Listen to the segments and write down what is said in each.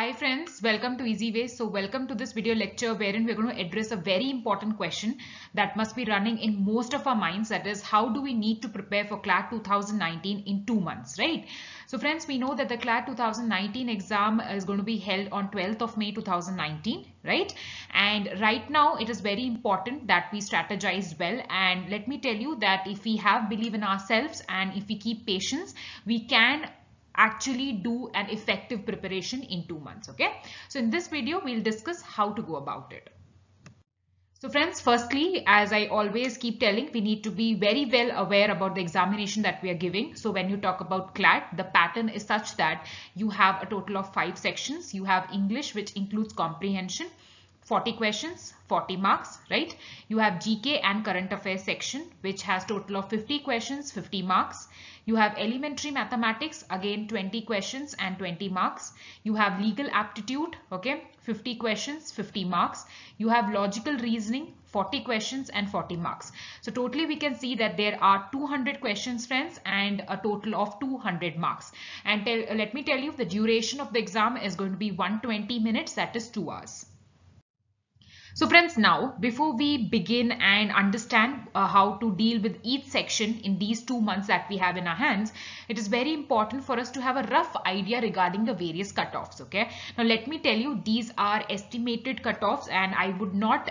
Hi friends, welcome to Easy Way. So welcome to this video lecture wherein we're going to address a very important question that must be running in most of our minds. That is, how do we need to prepare for CLAT 2019 in 2 months, right? So friends, we know that the CLAT 2019 exam is going to be held on 12th of May 2019, right? And right now it is very important that we strategize well. And let me tell you that if we have belief in ourselves and if we keep patience, we can actually do an effective preparation in 2 months. Okay, so in this video we'll discuss how to go about it. So friends, firstly, as I always keep telling, we need to be very well aware about the examination that we are giving. So when you talk about CLAT, the pattern is such that you have a total of 5 sections. You have English, which includes comprehension, 40 questions, 40 marks, right? You have GK and current affairs section, which has total of 50 questions, 50 marks. You have elementary mathematics, again 20 questions and 20 marks. You have legal aptitude, okay, 50 questions, 50 marks. You have logical reasoning, 40 questions and 40 marks. So totally we can see that there are 200 questions, friends, and a total of 200 marks. And let me tell you, the duration of the exam is going to be 120 minutes, that is 2 hours. So friends, now before we begin and understand how to deal with each section in these 2 months that we have in our hands, it is very important for us to have a rough idea regarding the various cutoffs. Okay, now let me tell you, these are estimated cutoffs and I would not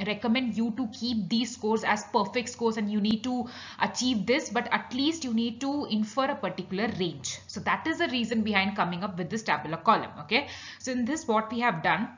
recommend you to keep these scores as perfect scores and you need to achieve this, but at least you need to infer a particular range. So that is the reason behind coming up with this tabular column. Okay, so in this what we have done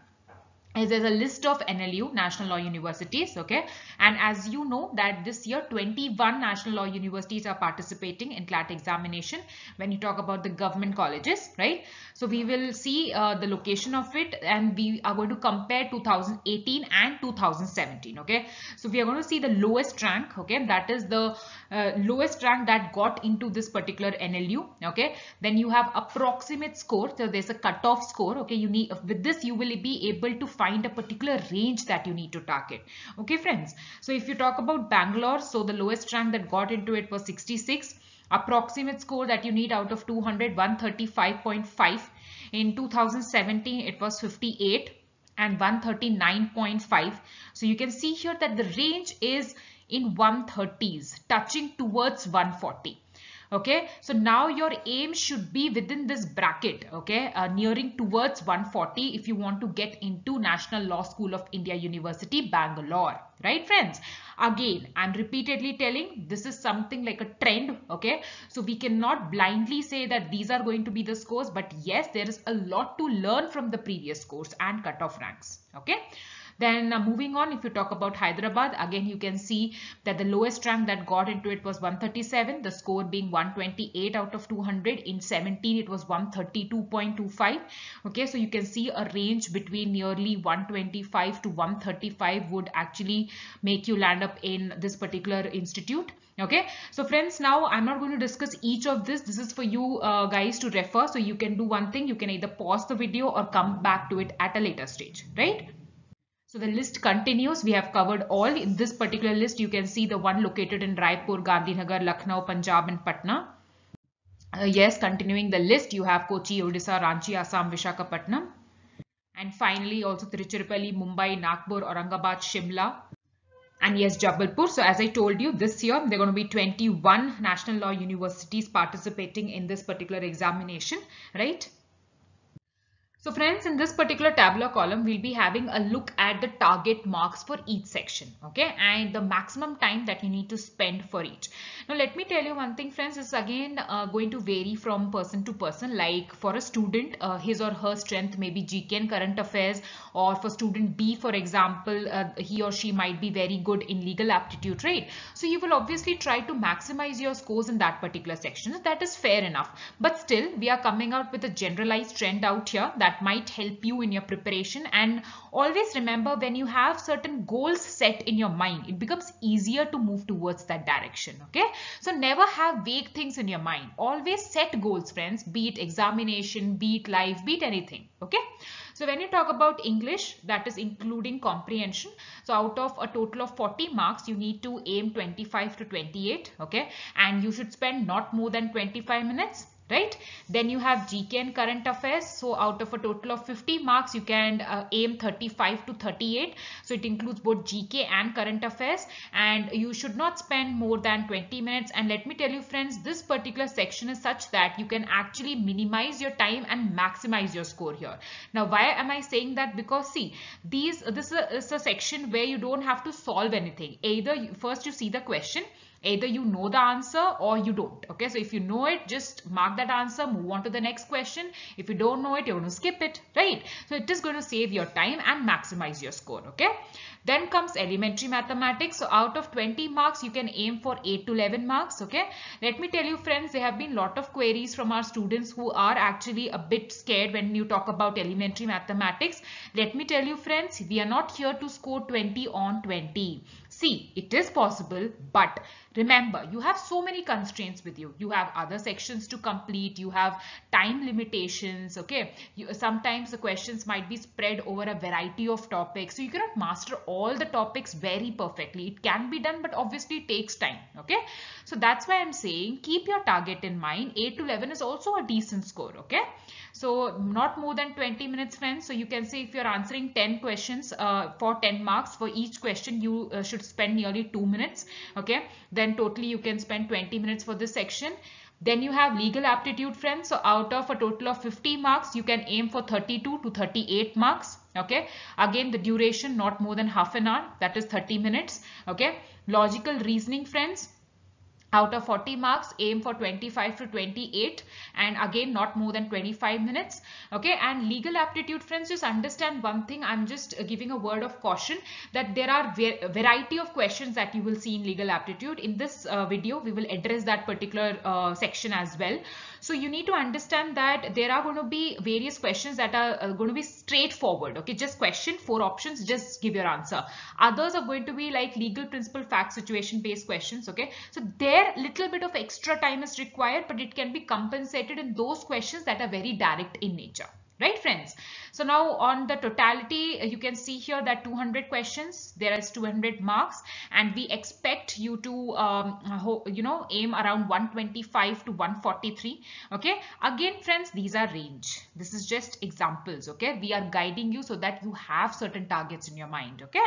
is there's a list of NLU, National Law Universities, okay, and as you know that this year 21 National Law Universities are participating in CLAT examination when you talk about the government colleges, right? So we will see the location of it and we are going to compare 2018 and 2017, okay? So we are going to see the lowest rank, okay, that is the lowest rank that got into this particular NLU, okay? Then you have approximate score, so there's a cutoff score, okay? You need, with this you will be able to find a particular range that you need to target. Okay friends, so if you talk about Bangalore, so the lowest rank that got into it was 66. Approximate score that you need out of 200, 135.5. In 2017 it was 58 and 139.5. so you can see here that the range is in 130s touching towards 140. Okay, so now your aim should be within this bracket, okay, nearing towards 140 if you want to get into National Law School of India University, Bangalore, right friends? Again, I'm repeatedly telling, this is something like a trend, okay, so we cannot blindly say that these are going to be the scores, but yes, there is a lot to learn from the previous scores and cutoff ranks, okay. Then moving on, if you talk about Hyderabad, again you can see that the lowest rank that got into it was 137, the score being 128 out of 200. In 17 it was 132.25. okay, so you can see a range between nearly 125 to 135 would actually make you land up in this particular institute. Okay, so friends, now I'm not going to discuss each of this. This is for you guys to refer. So you can do one thing, you can either pause the video or come back to it at a later stage, right? So the list continues. We have covered all. In this particular list, you can see the one located in Raipur, Gandhinagar, Lucknow, Punjab and Patna. Yes, continuing the list, you have Kochi, Odisha, Ranchi, Assam, Visakhapatnam. And finally also Tiruchirappalli, Mumbai, Nagpur, Aurangabad, Shimla. And yes, Jabalpur. So as I told you, this year there are going to be 21 National Law Universities participating in this particular examination, right? So friends, in this particular tabular column, we'll be having a look at the target marks for each section, okay, and the maximum time that you need to spend for each. Now, let me tell you one thing, friends, is again going to vary from person to person. Like for a student, his or her strength may be GK and current affairs, or for student B, for example, he or she might be very good in legal aptitude, right? So you will obviously try to maximize your scores in that particular section. So that is fair enough. But still, we are coming out with a generalized trend out here that might help you in your preparation. And always remember, when you have certain goals set in your mind, it becomes easier to move towards that direction. Okay, so never have vague things in your mind. Always set goals, friends, be it examination, be it life, be it anything. Okay, so when you talk about English, that is including comprehension, so out of a total of 40 marks, you need to aim 25 to 28. Okay, and you should spend not more than 25 minutes. right? Then you have GK and current affairs. So out of a total of 50 marks, you can aim 35 to 38. So it includes both GK and current affairs, and you should not spend more than 20 minutes. And let me tell you friends, this particular section is such that you can actually minimize your time and maximize your score here. Now why am I saying that? Because see, this is a section where you don't have to solve anything. Either first you see the question, either you know the answer or you don't. Okay, so if you know it, just mark that answer, move on to the next question. If you don't know it, you're going to skip it, right? So it is going to save your time and maximize your score. Okay, then comes elementary mathematics. So out of 20 marks, you can aim for 8 to 11 marks. Okay, let me tell you friends, there have been a lot of queries from our students who are actually a bit scared when you talk about elementary mathematics. Let me tell you friends, we are not here to score 20 on 20. See, it is possible, but remember, you have so many constraints with you. You have other sections to complete. You have time limitations. Okay, sometimes the questions might be spread over a variety of topics. So you cannot master all the topics very perfectly. It can be done, but obviously it takes time. Okay, so that's why I'm saying keep your target in mind. 8 to 11 is also a decent score. Okay, so not more than 20 minutes, friends. So you can say if you're answering 10 questions for 10 marks, for each question you should spend nearly 2 minutes. Okay, then totally you can spend 20 minutes for this section. Then you have legal aptitude, friends. So out of a total of 50 marks, you can aim for 32 to 38 marks. Okay, again the duration not more than half an hour, that is 30 minutes. Okay, logical reasoning, friends, out of 40 marks, aim for 25 to 28, and again not more than 25 minutes. Okay, and legal aptitude, friends, just understand one thing. I'm just giving a word of caution that there are a variety of questions that you will see in legal aptitude. In this video, we will address that particular section as well. So you need to understand that there are going to be various questions that are going to be straightforward. Okay, just question, 4 options, just give your answer. Others are going to be like legal principle, fact, situation based questions. Okay, so there little bit of extra time is required, but it can be compensated in those questions that are very direct in nature. Right, friends? So now on the totality, you can see here that 200 questions, there is 200 marks, and we expect you to aim around 125 to 143. Okay, again friends, these are range. This is just examples. Okay, we are guiding you so that you have certain targets in your mind. Okay,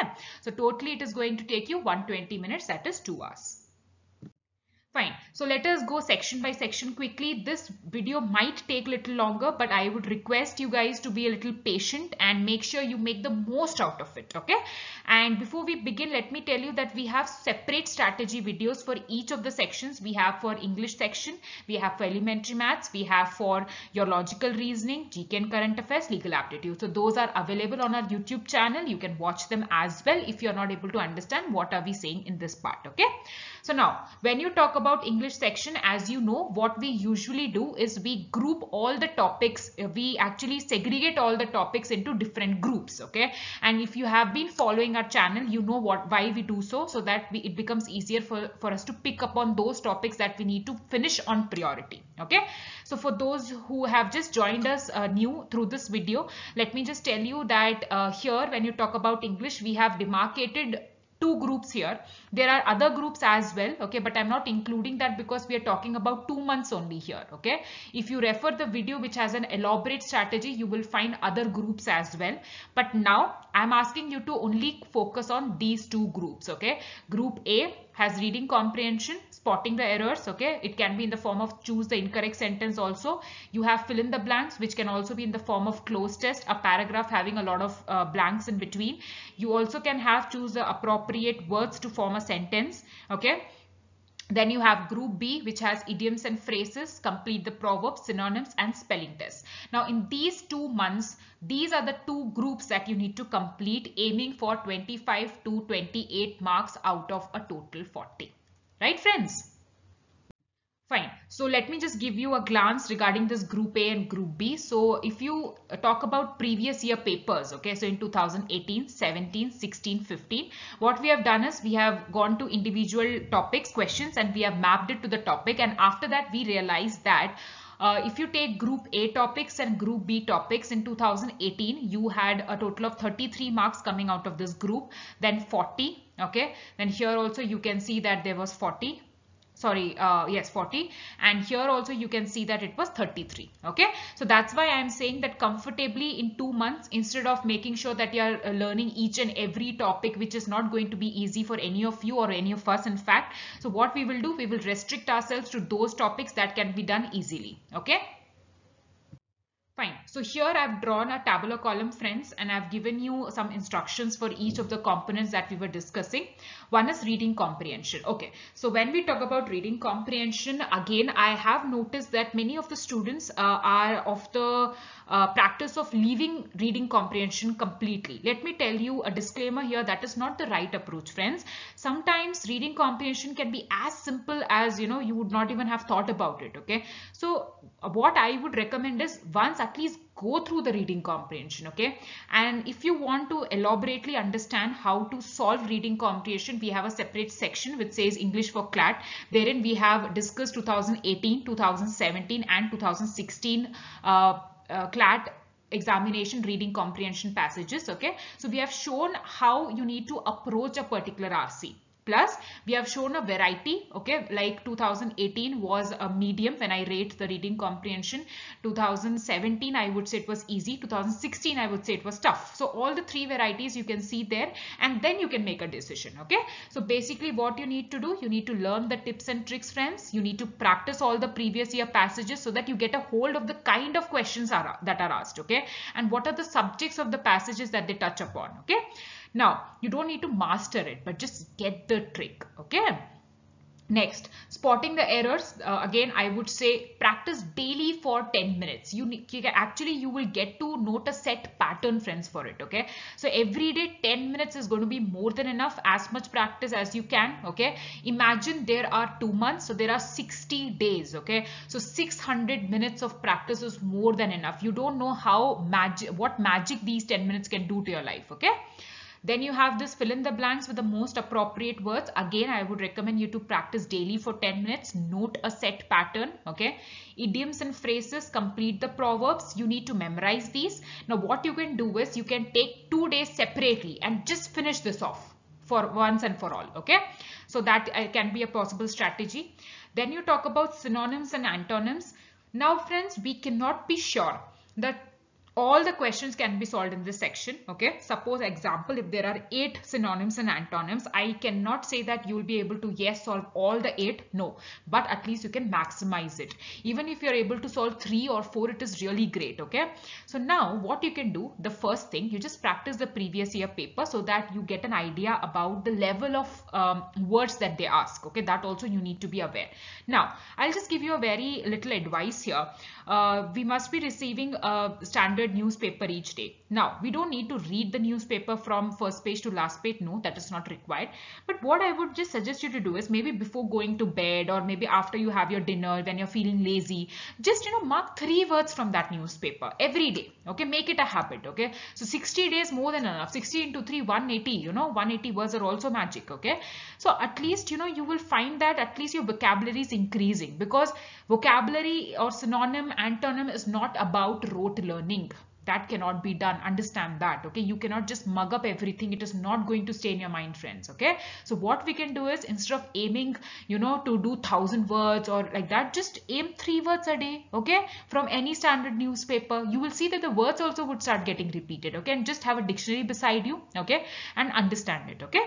so totally it is going to take you 120 minutes, that is 2 hours. Fine. So let us go section by section quickly. This video might take a little longer, but I would request you guys to be a little patient and make sure you make the most out of it. Okay. And before we begin, let me tell you that we have separate strategy videos for each of the sections. We have for English section, we have for elementary maths, we have for your logical reasoning, GK and current affairs, legal aptitude. So those are available on our YouTube channel. You can watch them as well if you're not able to understand what are we saying in this part. Okay. So now when you talk about English section, as you know, what we usually do is we group all the topics. We actually segregate all the topics into different groups. Okay, and if you have been following our channel, you know why we do so that it becomes easier for us to pick up on those topics that we need to finish on priority. Okay, so for those who have just joined us new through this video, let me just tell you that here when you talk about English, we have demarcated 2 groups here. There are other groups as well. Okay, but I'm not including that because we are talking about 2 months only here. Okay, if you refer the video which has an elaborate strategy, you will find other groups as well. But now I'm asking you to only focus on these 2 groups. Okay, group A has reading comprehension, spotting the errors. Okay, it can be in the form of choose the incorrect sentence also. You have fill in the blanks, which can also be in the form of cloze test, a paragraph having a lot of blanks in between. You also can have choose the appropriate words to form a sentence. Okay. Then you have group B, which has idioms and phrases, complete the proverbs, synonyms and spelling tests. Now in these 2 months, these are the 2 groups that you need to complete, aiming for 25 to 28 marks out of a total 40. Right, friends? Fine. So let me just give you a glance regarding this group A and group B. So if you talk about previous year papers, okay, so in 2018, 17, 16, 15, what we have done is we have gone to individual topics, questions, and we have mapped it to the topic. And after that, we realized that if you take group A topics and group B topics in 2018, you had a total of 33 marks coming out of this group, then 40. Okay, then here also you can see that there was 40. sorry, yes, 40, and here also you can see that it was 33. Okay, so that's why I am saying that comfortably in 2 months, instead of making sure that you are learning each and every topic, which is not going to be easy for any of you or any of us, in fact. So what we will do, we will restrict ourselves to those topics that can be done easily. Okay. Fine. So here I've drawn a tabular column, friends, and I've given you some instructions for each of the components that we were discussing. One is reading comprehension. Okay. So when we talk about reading comprehension, again, I have noticed that many of the students are of the practice of leaving reading comprehension completely. Let me tell you a disclaimer here, that is not the right approach, friends. Sometimes reading comprehension can be as simple as, you would not even have thought about it. Okay. So what I would recommend is once at least go through the reading comprehension. Okay. And if you want to elaborately understand how to solve reading comprehension, we have a separate section which says English for CLAT. Therein we have discussed 2018, 2017 and 2016 CLAT examination reading comprehension passages. Okay, so we have shown how you need to approach a particular RC. Plus, we have shown a variety, okay, like 2018 was a medium when I rate the reading comprehension. 2017, I would say it was easy. 2016, I would say it was tough. So all the three varieties you can see there, and then you can make a decision, okay. So basically what you need to do, you need to learn the tips and tricks, friends. You need to practice all the previous year passages so that you get a hold of the kind of questions that are asked, okay, and what are the subjects of the passages that they touch upon, okay. Now, you don't need to master it, but just get the trick, okay? Next, spotting the errors. Again, I would say practice daily for 10 minutes. You will get to note a set pattern, friends, for it, okay? So every day, 10 minutes is going to be more than enough, as much practice as you can, okay? Imagine there are 2 months, so there are 60 days, okay? So 600 minutes of practice is more than enough. You don't know what magic these 10 minutes can do to your life, okay? Then you have this fill in the blanks with the most appropriate words. Again, I would recommend you to practice daily for 10 minutes. Note a set pattern. Okay. Idioms and phrases, complete the proverbs. You need to memorize these. Now, what you can do is you can take 2 days separately and just finish this off for once and for all. Okay. So that can be a possible strategy. Then you talk about synonyms and antonyms. Now, friends, we cannot be sure that all the questions can be solved in this section. Okay, suppose example, if there are 8 synonyms and antonyms, I cannot say that you will be able to solve all the 8. No, but at least you can maximize it. Even if you're able to solve 3 or 4, it is really great. Okay, so now what you can do, the first thing, you just practice the previous year paper so that you get an idea about the level of words that they ask. Okay, that also you need to be aware. Now, I'll just give you a very little advice here. We must be receiving a standard newspaper each day. Now, we don't need to read the newspaper from first page to last page. No, that is not required. But what I would just suggest you to do is maybe before going to bed or maybe after you have your dinner, when you're feeling lazy, just, mark 3 words from that newspaper every day. Okay, make it a habit. Okay, so 60 days more than enough. 60 into 3, 180. 180 words are also magic. Okay, so at least, you will find that at least your vocabulary is increasing, because vocabulary or synonym, antonym is not about rote learning. That cannot be done. Understand that. Okay, you cannot just mug up everything. It is not going to stay in your mind, friends. Okay, so what we can do is, instead of aiming to do 1000 words or like that, just aim 3 words a day. Okay, from any standard newspaper. You will see that the words also would start getting repeated. Okay, and just have a dictionary beside you. Okay, and understand it. Okay.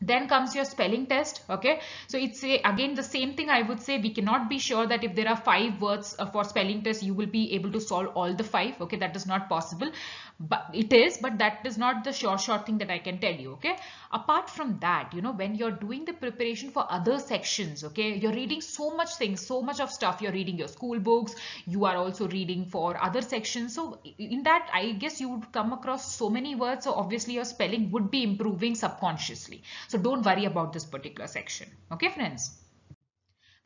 Then comes your spelling test. Okay, so it's again the same thing. I would say we cannot be sure that if there are 5 words for spelling test, you will be able to solve all the 5. Okay, that is not possible, but it is, but that is not the short thing that I can tell you. Okay, apart from that, when you're doing the preparation for other sections, okay, you're reading so much things, so much of stuff. You're reading your school books, you are also reading for other sections. So in that, I guess you would come across so many words. So obviously your spelling would be improving subconsciously. So don't worry about this particular section. Okay, friends.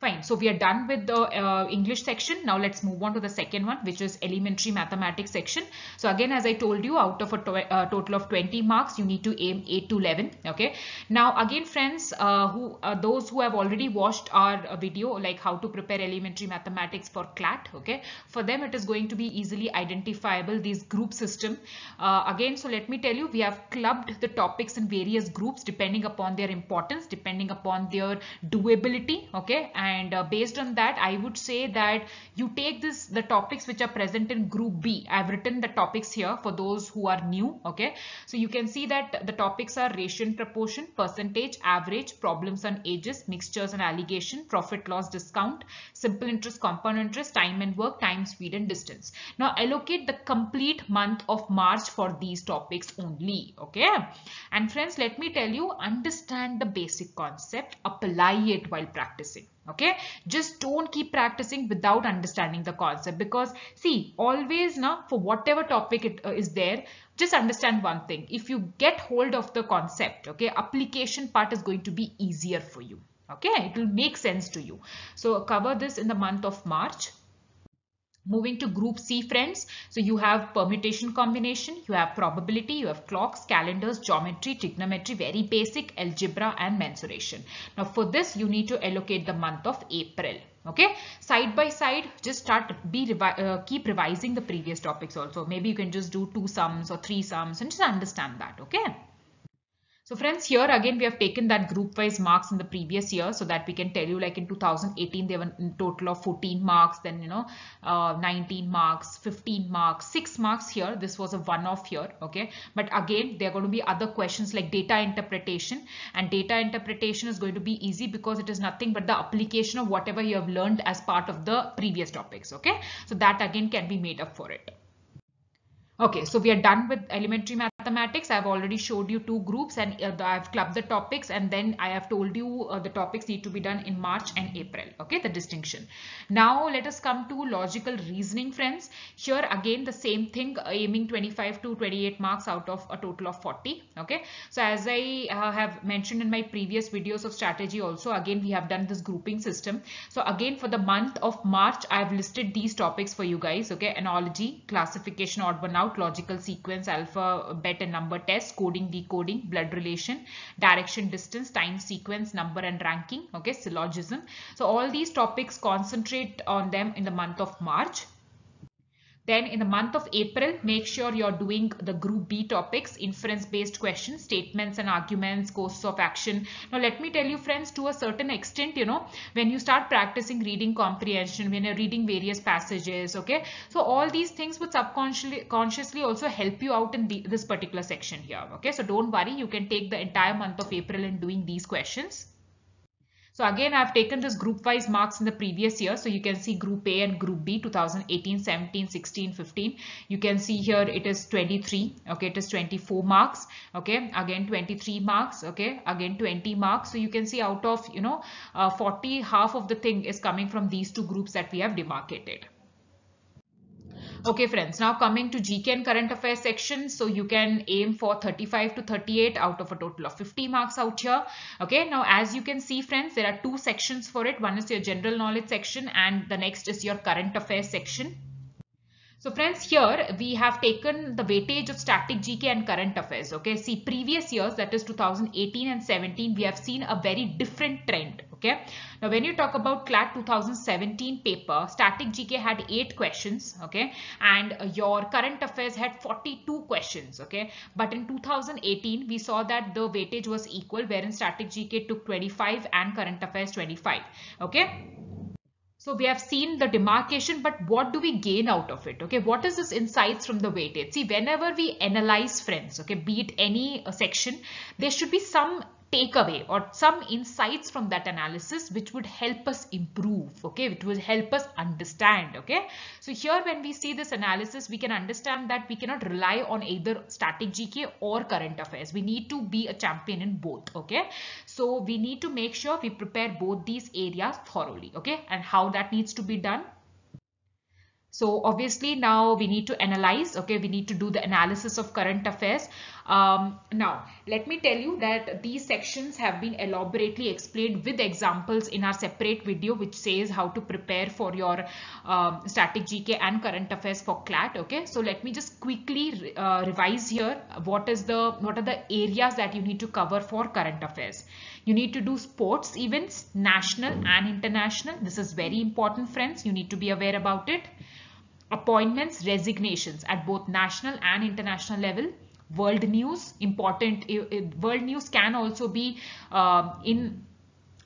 Fine. So we are done with the English section. Now let's move on to the second one, which is elementary mathematics section. So again, as I told you, out of a total of 20 marks, you need to aim 8 to 11. Okay. Now again, friends, those who have already watched our video, like how to prepare elementary mathematics for CLAT. Okay. For them, it is going to be easily identifiable, this group system. Again, so let me tell you, we have clubbed the topics in various groups depending upon their importance, depending upon their doability. Okay. And based on that, I would say that you take the topics which are present in group B. I've written the topics here for those who are new. Okay, so you can see that the topics are ratio and proportion, percentage, average, problems on ages, mixtures and allegation, profit loss discount, simple interest, compound interest, time and work, time, speed and distance. Now allocate the complete month of March for these topics only. Okay, and friends, let me tell you, understand the basic concept, apply it while practicing. Okay, just don't keep practicing without understanding the concept, because see, always now for whatever topic it is there, just understand one thing. If you get hold of the concept, okay, application part is going to be easier for you. Okay, it will make sense to you. So cover this in the month of March. Moving to group C, friends. So you have permutation combination, you have probability, you have clocks, calendars, geometry, trigonometry, very basic, algebra and mensuration. Now for this, you need to allocate the month of April. Okay, side by side, just keep revising the previous topics also. Maybe you can just do 2 sums or 3 sums and just understand that. Okay. So friends, here again we have taken that group wise marks in the previous year, so that we can tell you, like in 2018 they were in total of 14 marks, then 19 marks, 15 marks, 6 marks here. This was a one-off here. Okay, but again there are going to be other questions like data interpretation, and data interpretation is going to be easy because it is nothing but the application of whatever you have learned as part of the previous topics. Okay, so that again can be made up for it. Okay, so we are done with elementary mathematics. I've already showed you 2 groups, and I've clubbed the topics, and then I have told you the topics need to be done in March and April. Okay, the distinction. Now let us come to logical reasoning, friends. Here again the same thing, aiming 25 to 28 marks out of a total of 40. Okay, so as I have mentioned in my previous videos of strategy also, again we have done this grouping system. So again for the month of March, I have listed these topics for you guys. Okay, analogy, classification, odd one out, logical sequence, alphabet and number test, coding, decoding, blood relation, direction, distance, time sequence, number and ranking. Okay, syllogism. So all these topics, concentrate on them in the month of March. Then in the month of April, make sure you're doing the group B topics, inference based questions, statements and arguments, courses of action. Now let me tell you, friends, to a certain extent, when you start practicing reading comprehension, when you're reading various passages, okay, so all these things would consciously also help you out in this particular section here. Okay, so don't worry, you can take the entire month of April in doing these questions. So again, I've taken this group wise marks in the previous year. So you can see group A and group B, 2018, 17, 16, 15. You can see here it is 23. Okay, it is 24 marks. Okay, again 23 marks. Okay, again 20 marks. So you can see out of 40, half of the thing is coming from these 2 groups that we have demarcated. Okay friends, now coming to GK and current affairs section. So you can aim for 35 to 38 out of a total of 50 marks out here. Okay, now as you can see, friends, there are 2 sections for it. One is your general knowledge section and the next is your current affairs section. So friends, here we have taken the weightage of static GK and current affairs. Okay, see, previous years, that is 2018 and 17, we have seen a very different trend. Okay, now when you talk about CLAT 2017 paper, static GK had 8 questions. Okay, and your current affairs had 42 questions. Okay, but in 2018 we saw that the weightage was equal, wherein static GK took 25 and current affairs 25. Okay. So we have seen the demarcation, but what do we gain out of it? Okay, what is this insights from the weightage? See, whenever we analyze, friends, okay, be it any section, there should be some takeaway or some insights from that analysis which would help us improve, okay, which would help us understand. Okay, so here when we see this analysis, we can understand that we cannot rely on either static GK or current affairs. We need to be a champion in both. Okay, so we need to make sure we prepare both these areas thoroughly. Okay, and how that needs to be done? So obviously now we need to analyze, okay, we need to do the analysis of current affairs. Now, let me tell you that these sections have been elaborately explained with examples in our separate video, which says how to prepare for your static GK and current affairs for CLAT. Okay, so let me just quickly revise here. What are the areas that you need to cover for current affairs? You need to do sports events, national and international. This is very important, friends. You need to be aware about it. Appointments, resignations at both national and international level. World news, important. World news can also be in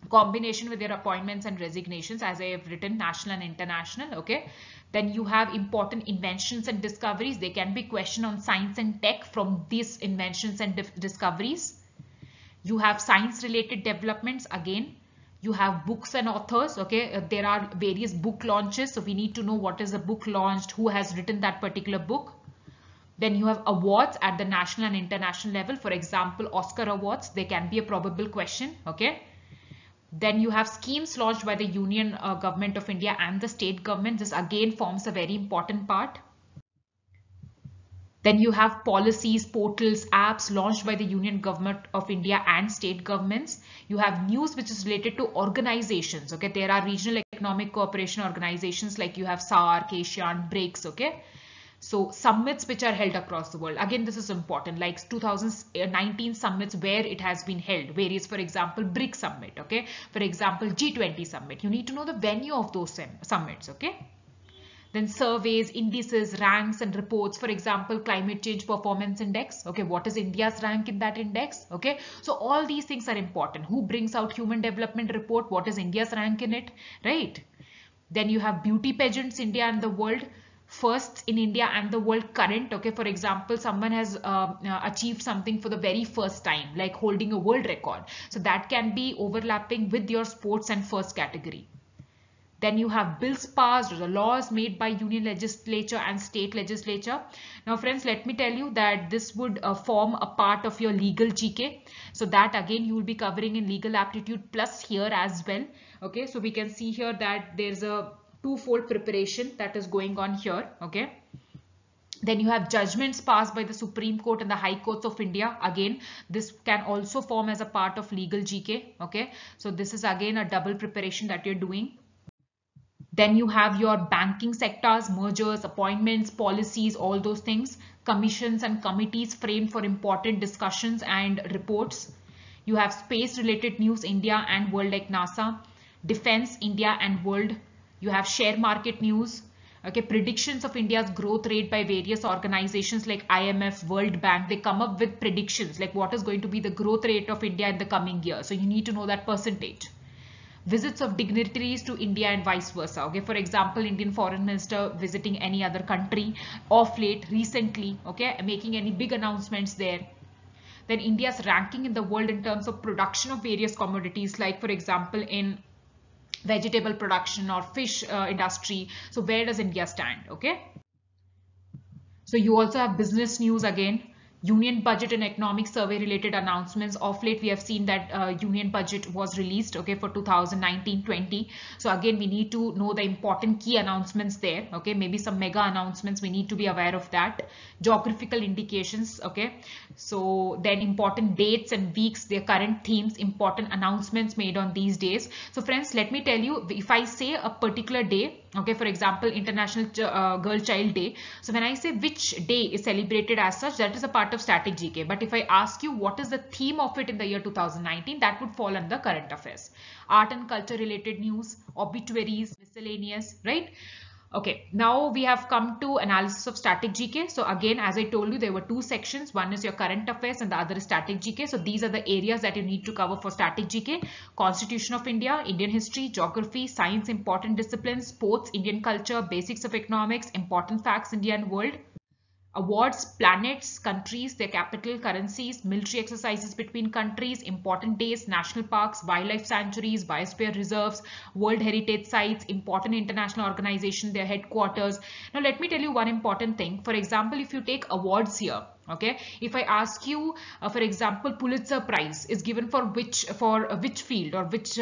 combination with your appointments and resignations, as I have written, national and international. Okay, then you have important inventions and discoveries. They can be questioned on science and tech from these inventions and discoveries. You have science related developments. Again, you have books and authors. Okay, there are various book launches, so we need to know what is the book launched, who has written that particular book. Then you have awards at the national and international level. For example, Oscar awards, they can be a probable question. Okay, then you have schemes launched by the Union Government of India and the state government. This again forms a very important part. Then you have policies, portals, apps launched by the Union Government of India and state governments. You have news which is related to organizations. Okay, there are regional economic cooperation organizations like you have SAARC, ASEAN, BRICS. Okay, so summits which are held across the world. Again, this is important, like 2019 summits where it has been held. Various, for example, BRICS summit. Okay, for example, G20 summit. You need to know the venue of those summits. Okay. Then surveys, indices, ranks and reports. For example, climate change performance index. Okay, what is India's rank in that index? Okay, so all these things are important. Who brings out human development report? What is India's rank in it? Right. Then you have beauty pageants, India and the world. Firsts in India and the world current. Okay, for example, someone has achieved something for the very first time, like holding a world record. So that can be overlapping with your sports and first category. Then you have bills passed or the laws made by union legislature and state legislature. Now friends, let me tell you that this would form a part of your legal GK. So that again you will be covering in legal aptitude plus here as well. Okay, so we can see here that there's a twofold preparation that is going on here. Okay. Then you have judgments passed by the Supreme Court and the High Courts of India. Again, this can also form as a part of legal GK. Okay, so this is again a double preparation that you're doing. Then you have your banking sectors, mergers, appointments, policies, all those things, commissions and committees framed for important discussions and reports. You have space related news, India and world like NASA, defense, India and world. You have share market news. Okay, predictions of India's growth rate by various organizations like IMF, World Bank. They come up with predictions like what is going to be the growth rate of India in the coming year. So you need to know that percentage. Visits of dignitaries to India and vice versa. Okay, for example, Indian foreign minister visiting any other country of late, recently, okay, making any big announcements there. Then India's ranking in the world in terms of production of various commodities, like for example in vegetable production or fish industry. So where does India stand? Okay. So you also have business news again. Union budget and economic survey related announcements. Of late we have seen that union budget was released, okay, for 2019-20. So again we need to know the important key announcements there. Okay, maybe some mega announcements, we need to be aware of that. Geographical indications. Okay, so then important dates and weeks, their current themes, important announcements made on these days. So friends, let me tell you, if I say a particular day, okay, for example International Girl Child Day, so when I say which day is celebrated as such, that is a part of static GK. But if I ask you what is the theme of it in the year 2019, that would fall under current affairs. Art and culture related news, obituaries, miscellaneous, right? Okay, now we have come to analysis of static GK. So again, as I told you, there were two sections. One is your current affairs and the other is static GK. So these are the areas that you need to cover for static GK. Constitution of India, Indian history, geography, science, important disciplines, sports, Indian culture, basics of economics, important facts, India and world. Awards, planets, countries, their capital, currencies, military exercises between countries, important days, national parks, wildlife sanctuaries, biosphere reserves, world heritage sites, important international organization, their headquarters. Now let me tell you one important thing. For example, if you take awards here, okay, if I ask you, for example, Pulitzer Prize is given for which field or which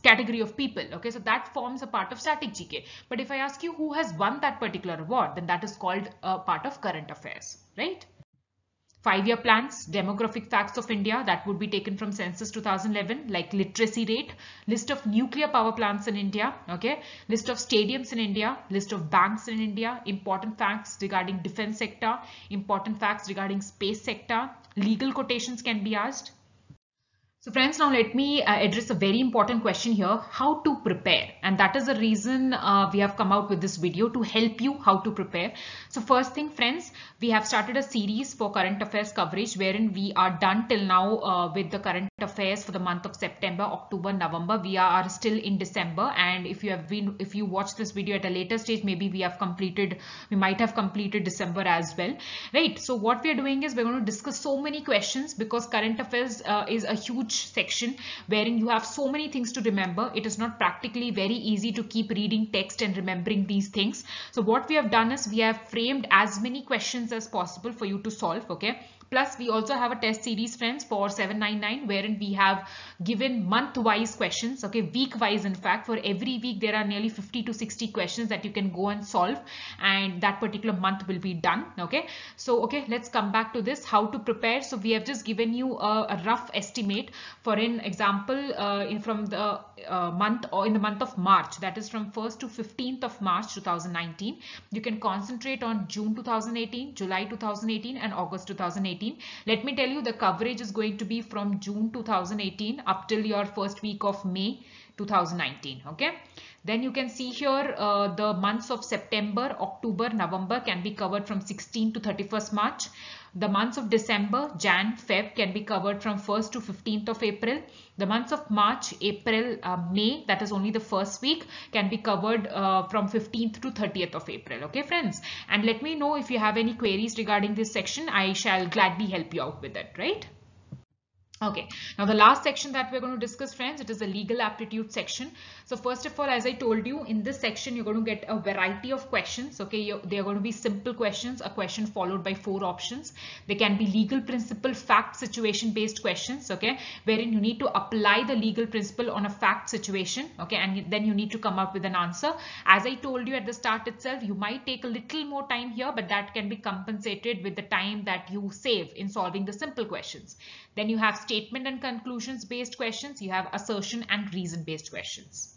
category of people. Okay, so that forms a part of static GK. But if I ask you who has won that particular award, then that is called a part of current affairs, right? 5-year plans, demographic facts of India, that would be taken from census 2011, like literacy rate, list of nuclear power plants in India, okay, list of stadiums in India, list of banks in India, important facts regarding defense sector, important facts regarding space sector, legal quotations can be asked. So friends, now let me address a very important question here, how to prepare. And that is the reason we have come out with this video, to help you how to prepare. So first thing, friends, we have started a series for current affairs coverage wherein we are done till now with the current affairs for the month of September, October, November. We are still in December, and if you watch this video at a later stage, maybe we might have completed December as well, right? So what we are doing is we're going to discuss so many questions, because current affairs is a huge section wherein you have so many things to remember. It is not practically very easy to keep reading text and remembering these things. So what we have done is we have framed as many questions as possible for you to solve, okay? Plus, we also have a test series, friends, for 799, wherein we have given month-wise questions, okay, week-wise. In fact, for every week, there are nearly 50 to 60 questions that you can go and solve, and that particular month will be done, okay? So, okay, let's come back to this, how to prepare. So, we have just given you a rough estimate. For an example, in the month of March, that is from 1st to 15th of March 2019, you can concentrate on June 2018, July 2018, and August 2018. Let me tell you, the coverage is going to be from June 2018 up till your first week of May 2019. Okay, then you can see here the months of September, October, November can be covered from 16th to 31st March. The months of December, Jan, Feb can be covered from 1st to 15th of April. The months of March, April, May, that is only the first week, can be covered from 15th to 30th of April. Okay, friends? And let me know if you have any queries regarding this section. I shall gladly help you out with it, right? Okay, now the last section that we're going to discuss, friends, it is the legal aptitude section. So first of all, as I told you, in this section, you're going to get a variety of questions. Okay, they are going to be simple questions, a question followed by 4 options. They can be legal principle, fact, situation based questions. Okay, wherein you need to apply the legal principle on a fact situation. Okay, and then you need to come up with an answer. As I told you at the start itself, you might take a little more time here, but that can be compensated with the time that you save in solving the simple questions. Then you have statement and conclusions based questions. You have assertion and reason based questions.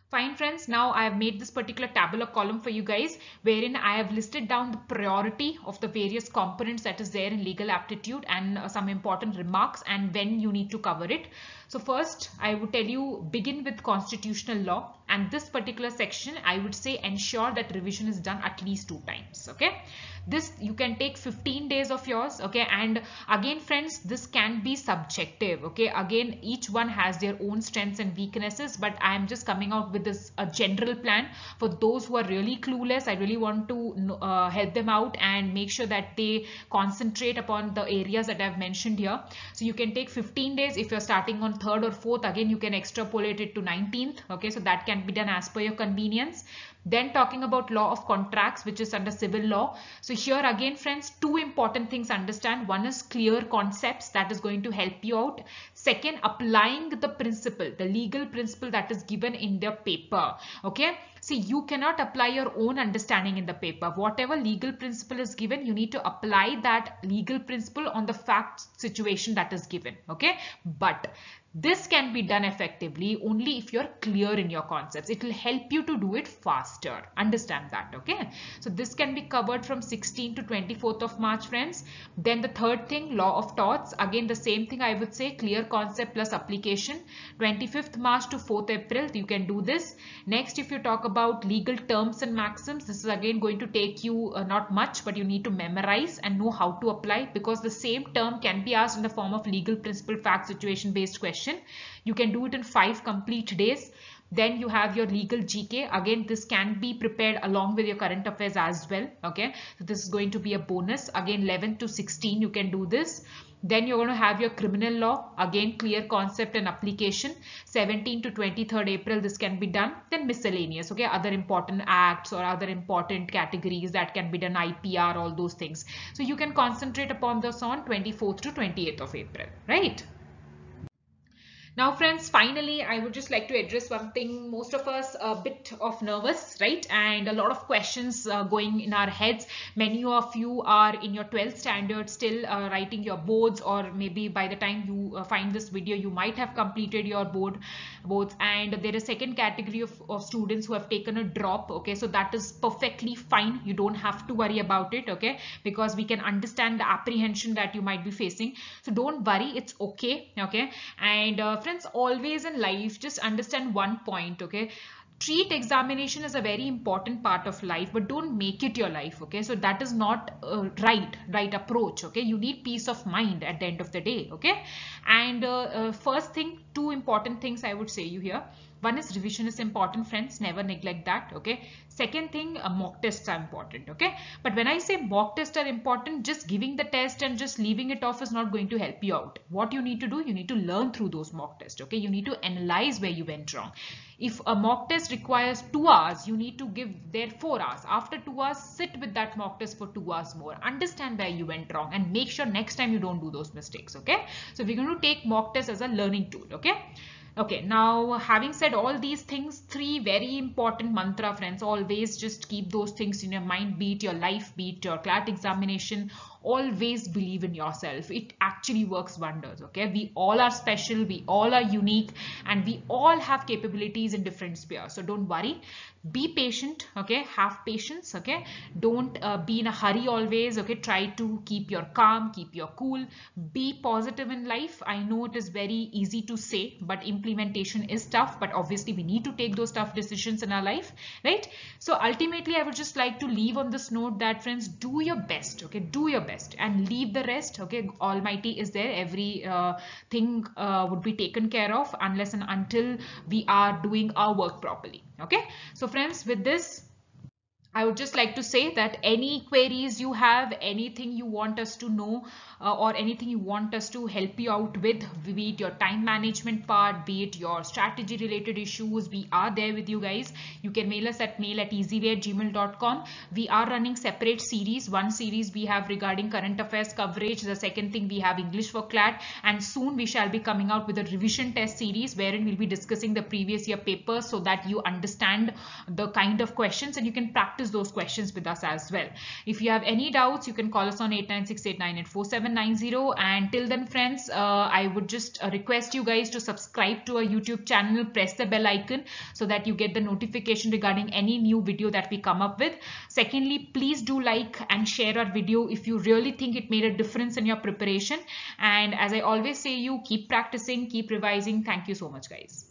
Fine, friends, now I have made this particular tabular column for you guys, wherein I have listed down the priority of the various components that is there in legal aptitude, and some important remarks and when you need to cover it. So first, I would tell you, begin with constitutional law, and this particular section, I would say, ensure that revision is done at least 2 times. Okay, this you can take 15 days of yours. Okay, and again, friends, this can be subjective. Okay, again, each one has their own strengths and weaknesses, but I am just coming out with this a general plan for those who are really clueless. I really want to help them out and make sure that they concentrate upon the areas that I've mentioned here. So you can take 15 days. If you're starting on 3rd or 4th, again you can extrapolate it to 19th. Okay, so that can be done as per your convenience. Then talking about law of contracts, which is under civil law. So here again, friends, 2 important things understand. One is clear concepts, that is going to help you out. Second, applying the principle, the legal principle that is given in the paper. Okay, see, you cannot apply your own understanding in the paper. Whatever legal principle is given, you need to apply that legal principle on the fact situation that is given. Okay, but this can be done effectively only if you're clear in your concepts. It will help you to do it faster. Understand that, okay? So this can be covered from 16th to 24th of March, friends. Then the third thing, law of torts. Again, the same thing I would say, clear concept plus application. 25th March to 4th April, you can do this. Next, if you talk about legal terms and maxims, this is again going to take you not much, but you need to memorize and know how to apply, because the same term can be asked in the form of legal principle, fact, situation based question. You can do it in 5 complete days. Then you have your legal GK. Again, this can be prepared along with your current affairs as well. Okay, so this is going to be a bonus. Again, 11 to 16 you can do this. Then you're going to have your criminal law. Again, clear concept and application. 17 to 23rd April this can be done. Then miscellaneous. Okay, other important acts or other important categories that can be done, IPR, all those things. So you can concentrate upon this on 24th to 28th of April, right? Now, friends, finally, I would just like to address one thing. Most of us a bit of nervous, right? And a lot of questions going in our heads. Many of you are in your 12th standard still writing your boards, or maybe by the time you find this video, you might have completed your boards. And there is a second category of students who have taken a drop. Okay, so that is perfectly fine. You don't have to worry about it. Okay, because we can understand the apprehension that you might be facing. So don't worry, it's okay. Okay, and friends, always in life, just understand one point. Okay, treat examination as a very important part of life, but don't make it your life. Okay, so that is not right approach. Okay, you need peace of mind at the end of the day. Okay, and first thing, two important things I would say you here. One is revision is important, friends, never neglect that. Okay, second thing, mock tests are important. Okay, but when I say mock tests are important, just giving the test and just leaving it off is not going to help you out. What you need to do, you need to learn through those mock tests. Okay, you need to analyze where you went wrong. If a mock test requires 2 hours, you need to give there 4 hours. After 2 hours, sit with that mock test for 2 hours more. Understand where you went wrong and make sure next time you don't do those mistakes. Okay, so we're going to take mock test as a learning tool. Okay, now having said all these things, 3 very important mantra, friends. Always just keep those things in your mind, be it your life, be it your CLAT examination. Always believe in yourself. It actually works wonders. Okay, we all are special, we all are unique, and we all have capabilities in different spheres. So don't worry, be patient. Okay, have patience. Okay, don't be in a hurry always. Okay, try to keep your calm, keep your cool, be positive in life. I know it is very easy to say, but implementation is tough. But obviously we need to take those tough decisions in our life, right? So ultimately I would just like to leave on this note that, friends, do your best. Okay, do your best and leave the rest. Okay, Almighty is there. Every thing would be taken care of unless and until we are doing our work properly. Okay, so friends, with this, I would just like to say that any queries you have, anything you want us to know, or anything you want us to help you out with, be it your time management part, be it your strategy related issues, we are there with you guys. You can mail us at mail@easyway@gmail.com. We are running separate series. One series we have regarding current affairs coverage. The second thing we have English for CLAT, and soon we shall be coming out with a revision test series wherein we'll be discussing the previous year papers so that you understand the kind of questions and you can practice those questions with us as well. If you have any doubts, you can call us on 8968984790. And till then, friends, I would just request you guys to subscribe to our YouTube channel, press the bell icon so that you get the notification regarding any new video that we come up with. Secondly, please do like and share our video if you really think it made a difference in your preparation. And as I always say, you keep practicing, keep revising. Thank you so much, guys.